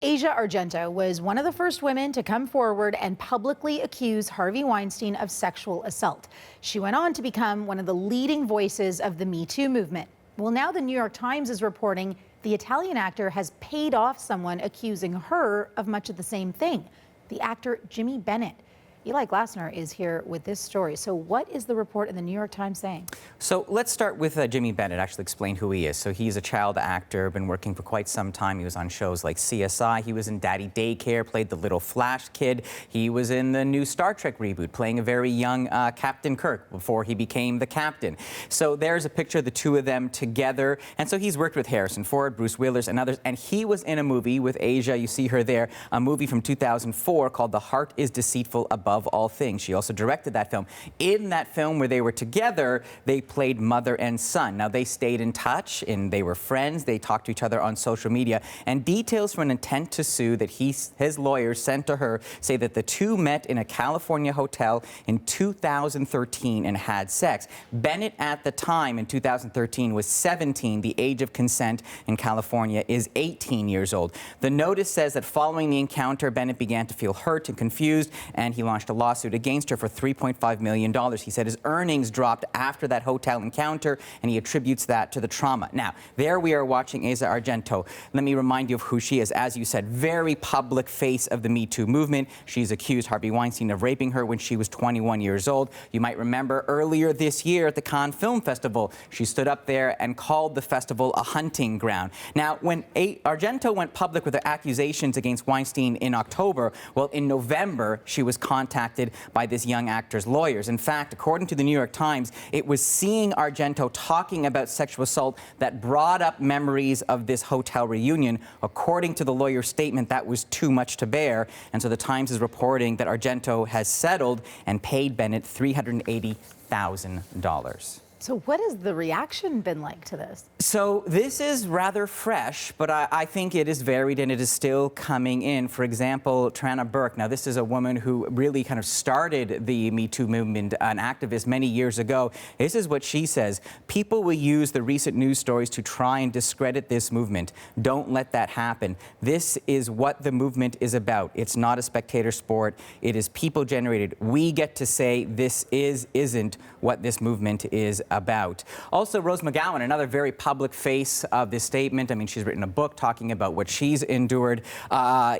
Asia Argento was one of the first women to come forward and publicly accuse Harvey Weinstein of sexual assault. She went on to become one of the leading voices of the Me Too movement. Well, now the New York Times is reporting the Italian actor has paid off someone accusing her of much of the same thing, the actor Jimmy Bennett. Eli Glasner is here with this story. So what is the report in the New York Times saying? So let's start with Jimmy Bennett, actually explain who he is. So he's a child actor, been working for quite some time. He was on shows like CSI. He was in Daddy Daycare, played the little Flash kid. He was in the new Star Trek reboot, playing a very young Captain Kirk before he became the captain. So there's a picture of the two of them together. And so he's worked with Harrison Ford, Bruce Willis, and others. And he was in a movie with Asia, you see her there, a movie from 2004 called The Heart is Deceitful Above All Things. She also directed that film. In that film where they were together, they played mother and son. Now, they stayed in touch and they were friends. They talked to each other on social media. And details from an intent to sue that his lawyers sent to her say that the two met in a California hotel in 2013 and had sex. Bennett, at the time in 2013, was 17. The age of consent in California is 18 years old. The notice says that following the encounter, Bennett began to feel hurt and confused, and he launched a lawsuit against her for $3.5 million. He said his earnings dropped after that hotel encounter, and he attributes that to the trauma. Now, there we are watching Asia Argento. Let me remind you of who she is. As you said, very public face of the Me Too movement. She's accused Harvey Weinstein of raping her when she was 21 years old. You might remember earlier this year at the Cannes Film Festival, she stood up there and called the festival a hunting ground. Now, when Argento went public with the accusations against Weinstein in October, well, in November, she was contacted by this young actor's lawyers. In fact, according to the New York Times, it was seeing Argento talking about sexual assault that brought up memories of this hotel reunion. According to the lawyer's statement, that was too much to bear. And so the Times is reporting that Argento has settled and paid Bennett $380,000. So what has the reaction been like to this? So this is rather fresh, but I think it is varied and it is still coming in. For example, Trana Burke. Now, this is a woman who really kind of started the Me Too movement, an activist many years ago. This is what she says. People will use the recent news stories to try and discredit this movement. Don't let that happen. This is what the movement is about. It's not a spectator sport. It is people generated. We get to say this isn't what this movement is about. Also, Rose McGowan, another very public face of this statement. I mean, she's written a book talking about what she's endured.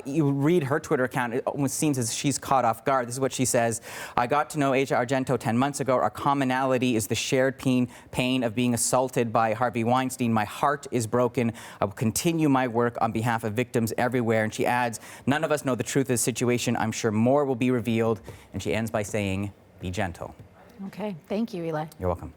You read her Twitter account, it almost seems as she's caught off guard. This is what she says. I got to know Asia Argento 10 months ago. Our commonality is the shared pain of being assaulted by Harvey Weinstein. My heart is broken. I will continue my work on behalf of victims everywhere. And she adds, none of us know the truth of the situation. I'm sure more will be revealed. And she ends by saying, be gentle. Okay, thank you, Eli. You're welcome.